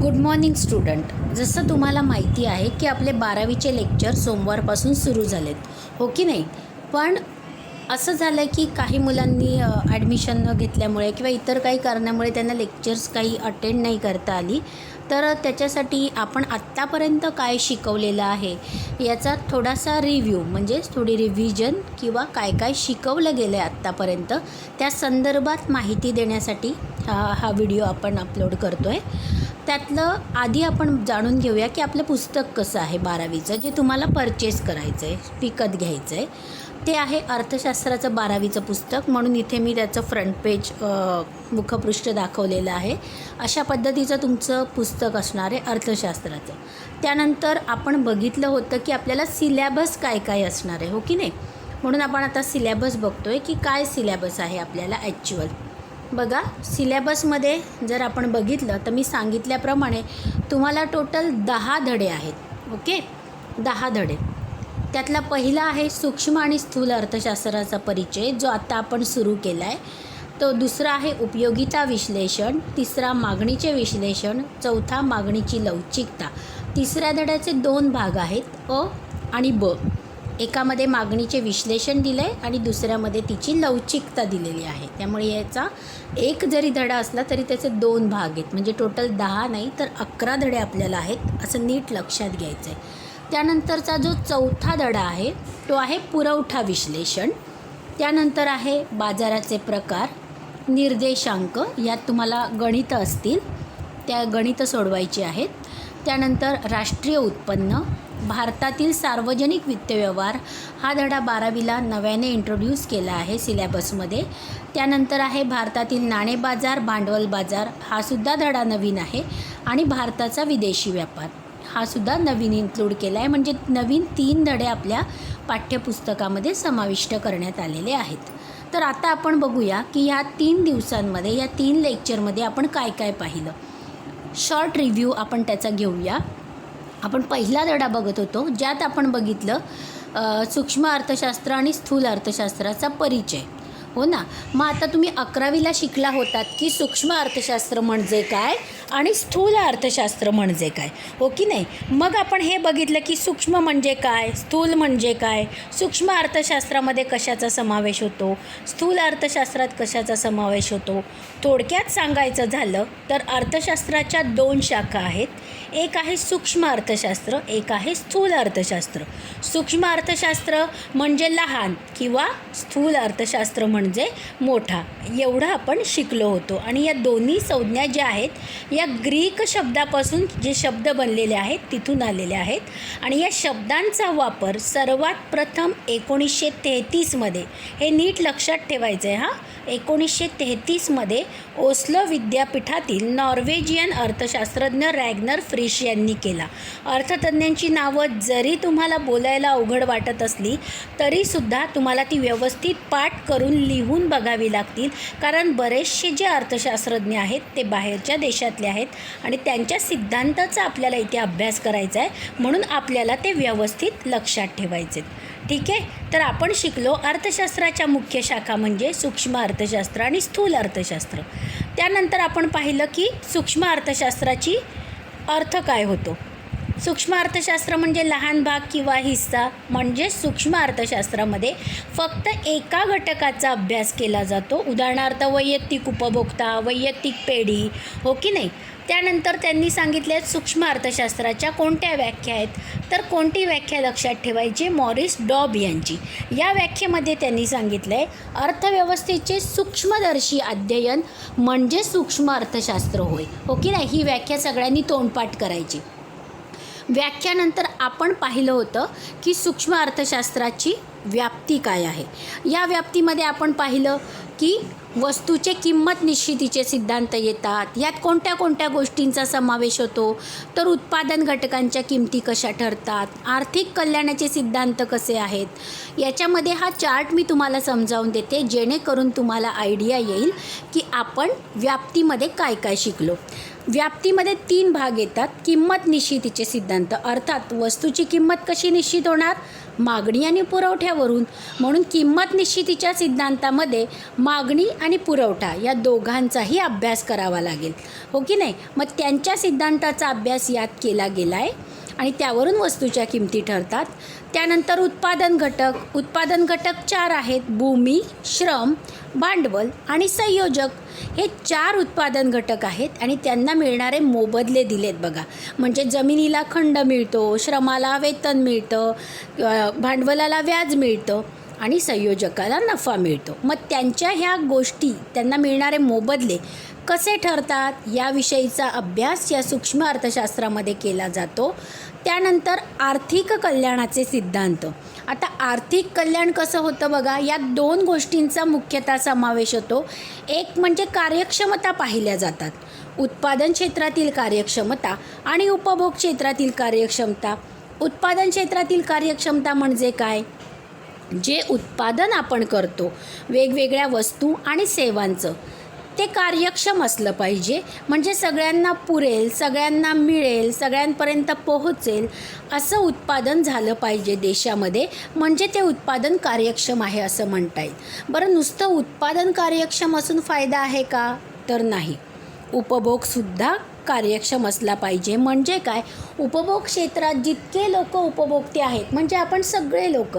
Good morning student. जसं तुम्हाला माहिती आहे की आपले 12वीचे लेक्चर सोमवारपासून सुरू झालेत, हो की नाही? पण असं झालं की काही मुलांनी ॲडमिशन न घेतल्यामुळे किंवा इतर काही कारणामुळे त्यांना लेक्चर्स काही अटेंड नाही करता आली. तर त्याच्यासाठी आपण आत्तापर्यंत काय शिकवलेलं आहे याचा थोडासा रिव्ह्यू, म्हणजेच थोडी रिव्हिजन किंवा काय काय शिकवलं गेलं आहे आत्तापर्यंत त्या संदर्भात माहिती देण्यासाठी हा व्हिडिओ आपण अपलोड करतो आहे. त्यातलं आधी आपण जाणून घेऊया की आपलं पुस्तक कसं आहे 12वीचं, जे तुम्हाला परचेस करायचं आहे, विकत घ्यायचं आहे. ते आहे अर्थशास्त्राचं 12वीचं पुस्तक. म्हणून इथे मी त्याचं फ्रंट पेज मुखपृष्ठ दाखवलेलं आहे. अशा पद्धतीचं तुमचं पुस्तक असणार आहे अर्थशास्त्राचं. त्यानंतर आपण बघितलं होतं की आपल्याला सिलॅबस काय काय असणार आहे, हो की नाही? म्हणून आपण आता सिलॅबस बघतो आहे की काय सिलॅबस आहे आपल्याला ॲक्च्युअल. बघा, सिलॅबसमध्ये जर आपण बघितलं तर मी सांगितल्याप्रमाणे तुम्हाला टोटल 10 धडे आहेत. ओके, 10 धडे. त्यातला पहिला आहे सूक्ष्म आणि स्थूल अर्थशास्त्राचा परिचय, जो आता आपण सुरू केला आहे. तो दुसरा आहे उपयोगिता विश्लेषण, तिसरा मागणीचे विश्लेषण, चौथा मागणीची लवचिकता. तिसऱ्या धड्याचे 2 भाग आहेत, अ आणि ब. एकामध्ये मागणीचे विश्लेषण दिलं आहे आणि दुसऱ्यामध्ये तिची लवचिकता दिलेली आहे. त्यामुळे याचा एक जरी धडा असला तरी त्याचे 2 भाग आहेत, म्हणजे टोटल 10 नाही तर 11 धडे आपल्याला आहेत, असं नीट लक्षात घ्यायचं आहे. त्यानंतरचा जो चौथा धडा आहे तो आहे पुरवठा विश्लेषण. त्यानंतर आहे बाजाराचे प्रकार, निर्देशांक, यात तुम्हाला गणितं असतील, त्या गणितं सोडवायची आहेत. त्यानंतर राष्ट्रीय उत्पन्न, भारतातील सार्वजनिक वित्तव्यवहार, हा धडा 12वीला नव्याने इंट्रोड्यूस केला आहे सिलॅबसमध्ये. त्यानंतर आहे भारतातील नाणे बाजार, भांडवल बाजार, हा सुद्धा धडा नवीन आहे. आणि भारताचा विदेशी व्यापार, हा सुद्धा नवीन इन्क्लूड केला आहे. म्हणजे नवीन 3 धडे आपल्या पाठ्यपुस्तकामध्ये समाविष्ट करण्यात आलेले आहेत. तर आता आपण बघूया की ह्या 3 दिवसांमध्ये, या 3 लेक्चरमध्ये आपण काय काय पाहिलं. शॉर्ट रिव्ह्यू आपण त्याचा घेऊया. आपण पहिला धडा बघत होतो, ज्यात आपण बघितलं सूक्ष्म अर्थशास्त्र आणि स्थूल अर्थशास्त्राचा परिचय, हो ना? मग आता तुम्ही 11वीला शिकला होतात की सूक्ष्म अर्थशास्त्र म्हणजे काय आणि स्थूल अर्थशास्त्र म्हणजे काय, हो की नाही? मग आपण हे बघितलं की सूक्ष्म म्हणजे काय, स्थूल म्हणजे काय, सूक्ष्म अर्थशास्त्रामध्ये कशाचा समावेश होतो, स्थूल अर्थशास्त्रात कशाचा समावेश होतो. थोडक्यात सांगायचं झालं तर अर्थशास्त्राच्या 2 शाखा आहेत. एक आहे सूक्ष्म अर्थशास्त्र, एक आहे स्थूल अर्थशास्त्र. सूक्ष्म अर्थशास्त्र म्हणजे लहान किंवा स्थूल अर्थशास्त्र म्हणजे मोठा, एवढं आपण शिकलो होतो. आणि या दोन्ही संज्ञा ज्या आहेत या ग्रीक शब्दापासून जे शब्द बनलेले आहेत तिथून आलेले आहेत. आणि या शब्दांचा वापर सर्वात प्रथम 1933मध्ये, हे नीट लक्षात ठेवायचं आहे हां, 1933मध्ये ओस्लो विद्यापीठातील नॉर्वेजियन अर्थशास्त्रज्ञ रॅग्नर फ्रिश यांनी केला. अर्थतज्ञांची नावं जरी तुम्हाला बोलायला अवघड वाटत असली तरीसुद्धा तुम्हाला ती व्यवस्थित पाठ करून लिहून बघावी लागतील, कारण बरेचसे जे अर्थशास्त्रज्ञ आहेत ते बाहेरच्या देशातले आहेत आणि त्यांच्या सिद्धांताचा आपल्याला इथे अभ्यास करायचा आहे, म्हणून आपल्याला ते व्यवस्थित लक्षात ठेवायचे. ठीक आहे, तर आपण शिकलो अर्थशास्त्राच्या मुख्य शाखा म्हणजे सूक्ष्म अर्थशास्त्र आणि स्थूल अर्थशास्त्र. त्यानंतर आपण पाहिलं की सूक्ष्म अर्थशास्त्राची अर्थ काय होतो. सूक्ष्म अर्थशास्त्र म्हणजे लहान भाग किंवा हिस्सा, म्हणजे सूक्ष्म अर्थशास्त्रामध्ये फक्त एका घटकाचा अभ्यास केला जातो. उदाहरणार्थ वैयक्तिक उपभोक्ता, वैयक्तिक पेढी, हो की नाही? त्यानंतर त्यांनी सांगितले सूक्ष्म अर्थशास्त्राच्या कोणत्या व्याख्या आहेत, तर कोणती व्याख्या लक्षात ठेवायची, मॉरिस डॉब यांची. या व्याख्येमध्ये त्यांनी सांगितलं आहे अर्थव्यवस्थेचे सूक्ष्मदर्शी अध्ययन म्हणजे सूक्ष्म अर्थशास्त्र होय, हो की नाही? ही व्याख्या सगळ्यांनी तोंडपाठ करायची. व्याख्यानंतर आपण पाहिलं होतं की सूक्ष्म अर्थशास्त्राची व्याप्ती काय आहे. या व्याप्तीमध्ये आपण पाहिलं की वस्तूचे किंमत निश्चितीचे सिद्धांत येतात. यात कोणत्या कोणत्या गोष्टींचा समावेश होतो, तर उत्पादन घटकांच्या किमती कशा ठरतात, आर्थिक कल्याणाचे सिद्धांत कसे आहेत. याच्यामध्ये हा चार्ट मी तुम्हाला समजावून देते, जेणेकरून तुम्हाला आयडिया येईल की आपण व्याप्तीमध्ये काय काय शिकलो. व्याप्तीमध्ये 3 भाग येतात. किंमत निश्चितीचे सिद्धांत, अर्थात वस्तूची किंमत कशी निश्चित होणार, मागणी आणि पुरवठ्यावरून. म्हणून किंमत निश्चितीच्या सिद्धांतामध्ये मागणी आणि पुरवठा या दोघांचाही अभ्यास करावा लागेल, हो की नाही. मग त्यांच्या सिद्धांताचा अभ्यास यात केला गेला आहे आणि त्यावरून वस्तूच्या किमती ठरतात. त्यानंतर उत्पादन घटक 4 आहेत: भूमी, श्रम, भांडवल आणि संयोजक. हे 4 उत्पादन घटक आहेत आणि त्यांना मिळणारे मोबदले दिलेत बघा. म्हणजे जमिनीला खंड मिळतो, श्रमाला वेतन मिळतं, भांडवलाला व्याज मिळतं आणि संयोजकाला नफा मिळतो. मग त्यांच्या ह्या गोष्टी, त्यांना मिळणारे मोबदले कसे ठरतात याविषयीचा अभ्यास या सूक्ष्म अर्थशास्त्रामध्ये केला जातो. त्यानंतर आर्थिक कल्याणाचे सिद्धांत. आता आर्थिक कल्याण कसं होतं बघा, यात 2 गोष्टींचा मुख्यतः समावेश होतो. एक म्हणजे कार्यक्षमता पाहिल्या जातात, उत्पादन क्षेत्रातील कार्यक्षमता आणि उपभोग क्षेत्रातील कार्यक्षमता. उत्पादन क्षेत्रातील कार्यक्षमता म्हणजे काय? जे उत्पादन आपण करतो वेगवेगळ्या वस्तू आणि सेवांचं, ते कार्यक्षम असलं पाहिजे. म्हणजे सगळ्यांना पुरेल, सगळ्यांना मिळेल, सगळ्यांपर्यंत पोहोचेल असं उत्पादन झालं पाहिजे देशामध्ये, म्हणजे ते उत्पादन कार्यक्षम आहे असं म्हणता येईल. बरं, नुसतं उत्पादन कार्यक्षम असून फायदा आहे का? तर नाही. उपभोगसुद्धा कार्यक्षम असला पाहिजे. म्हणजे काय? उपभोग क्षेत्रात जितके लोक उपभोक्ते आहेत, म्हणजे आपण सगळे लोक,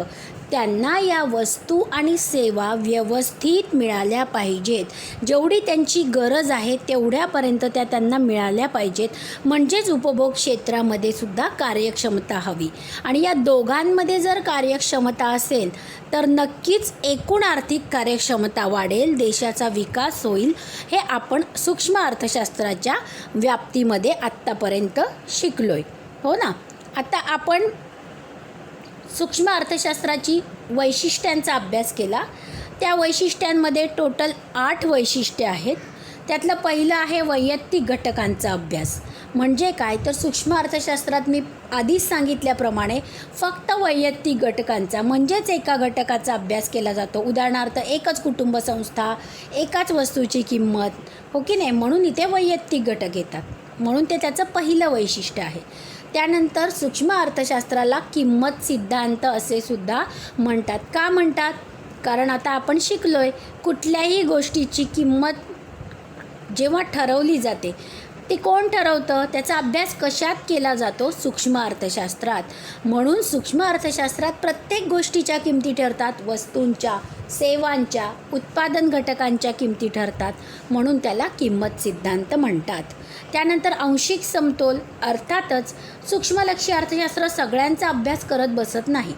त्यांना या वस्तू आणि सेवा व्यवस्थित मिळाल्या पाहिजेत. जेवढी त्यांची गरज आहे तेवढ्यापर्यंत त्या त्यांना मिळाल्या पाहिजेत. म्हणजेच उपभोग क्षेत्रामध्ये सुद्धा कार्यक्षमता हवी. आणि या दोघांमध्ये जर कार्यक्षमता असेल तर नक्कीच एकूण आर्थिक कार्यक्षमता वाढेल, देशाचा विकास होईल. हे आपण सूक्ष्म अर्थशास्त्राच्या व्याप्तीमध्ये आत्तापर्यंत शिकलो आहे, हो ना. आता आपण सूक्ष्म अर्थशास्त्राची वैशिष्ट्यांचा अभ्यास केला. त्या वैशिष्ट्यांमध्ये टोटल 8 वैशिष्ट्ये आहेत. त्यातलं पहिलं आहे वैयक्तिक घटकांचा अभ्यास. म्हणजे काय? तर सूक्ष्म अर्थशास्त्रात मी आधीच सांगितल्याप्रमाणे फक्त वैयक्तिक घटकांचा, म्हणजेच एका घटकाचा अभ्यास केला जातो. उदाहरणार्थ एकच कुटुंब संस्था, एकाच वस्तूची किंमत, हो की नाही. म्हणून इथे वैयक्तिक घटक येतात, म्हणून ते त्याचं पहिलं वैशिष्ट्य आहे. त्यानंतर सूक्ष्म अर्थशास्त्राला किंमत सिद्धांत असे सुद्धा म्हणतात. का म्हणतात? कारण आता आपण शिकलो आहे, कुठल्याही गोष्टीची किंमत जेव्हा ठरवली जाते ते कोण ठरवतं? त्याचा अभ्यास कशात केला जातो? सूक्ष्म अर्थशास्त्रात. म्हणून सूक्ष्म अर्थशास्त्रात प्रत्येक गोष्टीच्या किमती ठरतात. वस्तूंच्या, सेवांच्या, उत्पादन घटकांच्या किमती ठरतात. म्हणून त्याला किंमत सिद्धांत म्हणतात. त्यानंतर आंशिक समतोल. अर्थातच सूक्ष्मलक्षी अर्थशास्त्र सगळ्यांचा अभ्यास करत बसत नाही.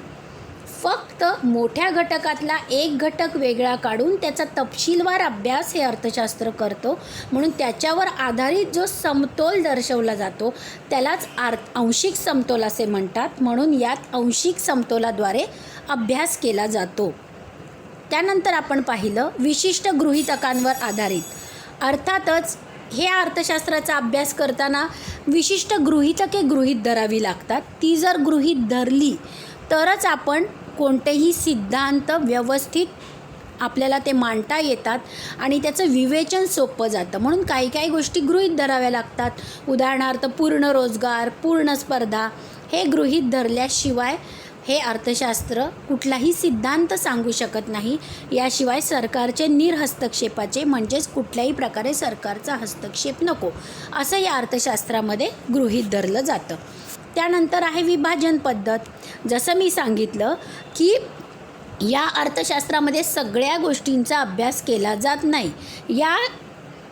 फक्त मोठ्या घटकातला एक घटक वेगळा काढून त्याचा तपशीलवार अभ्यास हे अर्थशास्त्र करतो. म्हणून त्याच्यावर आधारित जो समतोल दर्शवला जातो त्यालाच आंशिक समतोल असे म्हणतात. म्हणून यात आंशिक समतोलाद्वारे अभ्यास केला जातो. त्यानंतर आपण पाहिलं विशिष्ट गृहीतकांवर आधारित. अर्थातच हे अर्थशास्त्राचा अभ्यास करताना विशिष्ट गृहीतके गृहीत धरावी लागतात. ती जर गृहीत धरली तरच आपण कोणतेही सिद्धांत व्यवस्थित आपल्याला ते मांडता येतात आणि त्याचं विवेचन सोपं जातं. म्हणून काही काही गोष्टी गृहीत धराव्या लागतात. उदाहरणार्थ पूर्ण रोजगार, पूर्ण स्पर्धा हे गृहीत धरल्याशिवाय हे अर्थशास्त्र कुठलाही सिद्धांत सांगू शकत नाही. याशिवाय सरकारचे निर्हस्तक्षेपाचे, म्हणजेच कुठल्याही प्रकारे सरकारचा हस्तक्षेप नको, असं या अर्थशास्त्रामध्ये गृहीत धरलं जातं. त्यानंतर आहे विभाजन पद्धत. जसं मी सांगितलं की या अर्थशास्त्रामध्ये सगळ्या गोष्टींचा अभ्यास केला जात नाही. या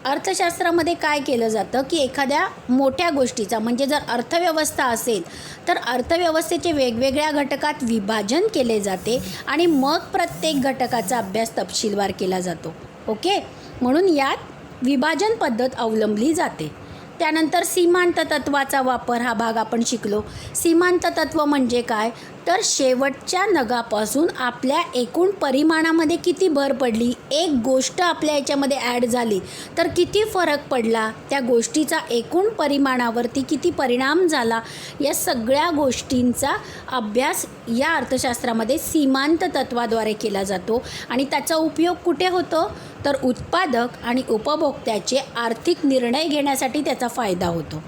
अर्थशास्त्रामध्ये काय केलं जातं की एखाद्या मोठ्या गोष्टीचा, म्हणजे जर अर्थव्यवस्था असेल तर अर्थव्यवस्थेचे वेगवेगळ्या घटकात विभाजन केले जाते आणि मग प्रत्येक घटकाचा अभ्यास तपशीलवार केला जातो. ओके, म्हणून यात विभाजन पद्धत अवलंबली जाते. त्यानंतर सीमांत तत्वाचा वापर हा भाग आपण शिकलो. सीमांत तत्व म्हणजे काय? तर शेवटच्या नगापासून आपल्या एकूण परिमाणामध्ये किती भर पडली, एक गोष्ट आपल्या याच्यामध्ये ॲड झाली तर किती फरक पडला, त्या गोष्टीचा एकूण परिमाणावरती किती परिणाम झाला, या सगळ्या गोष्टींचा अभ्यास या अर्थशास्त्रामध्ये सीमांत तत्वाद्वारे केला जातो. आणि त्याचा उपयोग कुठे होतो? तर उत्पादक आणि उपभोक्त्याचे आर्थिक निर्णय घेण्यासाठी त्याचा फायदा होतो.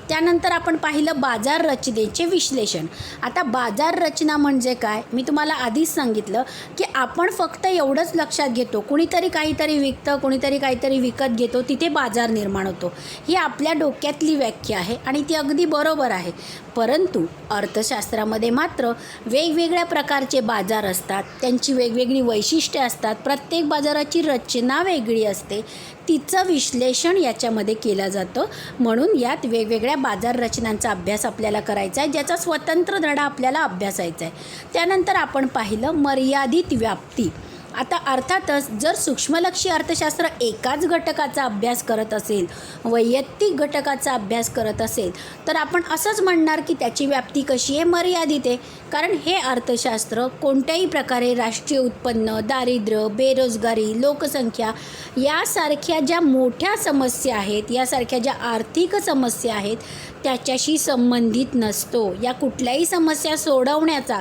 त्यानंतर आपण पाहिलं बाजार रचनेचे विश्लेषण. आता बाजार रचना म्हणजे काय, मी तुम्हाला आधीच सांगितलं की आपण फक्त एवढंच लक्षात घेतो, कुणीतरी काहीतरी विकतं, कुणीतरी काहीतरी विकत घेतो, तिथे बाजार निर्माण होतो. ही आपल्या डोक्यातली व्याख्या आहे आणि ती अगदी बरोबर आहे. परंतु अर्थशास्त्रामध्ये मात्र वेगवेगळ्या प्रकारचे बाजार असतात, त्यांची वेगवेगळी वैशिष्ट्ये असतात, प्रत्येक बाजाराची रचना वेगळी असते, तिचं विश्लेषण याच्यामध्ये केलं जातं. म्हणून यात वेगवेगळ्या बाजार रचनांचा अभ्यास आपल्याला करायचा आहे, ज्याचा स्वतंत्र धडा आपल्याला अभ्यासायचा आहे. त्यानंतर आपण पाहिलं मर्यादित व्याप्ती. आता अर्थातच जर सूक्ष्मलक्षी अर्थशास्त्र एकाच घटकाचा अभ्यास करत असेल, वैयक्तिक घटकाचा अभ्यास करत असेल, तर आपण असंच म्हणणार की त्याची व्याप्ती कशी आहे, मर्यादित आहे. कारण हे अर्थशास्त्र कोणत्याही प्रकारे राष्ट्रीय उत्पन्न, दारिद्र्य, बेरोजगारी, लोकसंख्या यासारख्या ज्या मोठ्या समस्या आहेत, यासारख्या ज्या आर्थिक समस्या आहेत त्याच्याशी संबंधित नसतो. या कुठल्याही समस्या सोडवण्याचा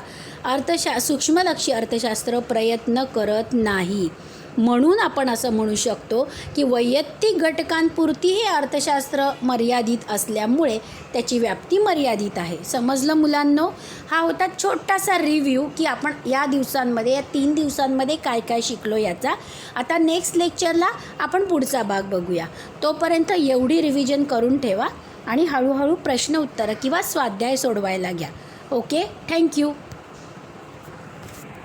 सूक्ष्मलक्षी अर्थशास्त्र प्रयत्न करत नाही. म्हणून आपण असं म्हणू शकतो की वैयक्तिक घटकांपुरती हे अर्थशास्त्र मर्यादित असल्यामुळे त्याची व्याप्ती मर्यादित आहे. समजलं मुलांनो? हा होता छोटासा रिव्ह्यू की आपण या दिवसांमध्ये, या 3 दिवसांमध्ये काय काय शिकलो याचा. आता नेक्स्ट लेक्चरला आपण पुढचा भाग बघूया. तोपर्यंत एवढी रिव्हिजन करून ठेवा आणि हळूहळू प्रश्न उत्तरं किंवा स्वाध्याय सोडवायला घ्या. Okay, thank you.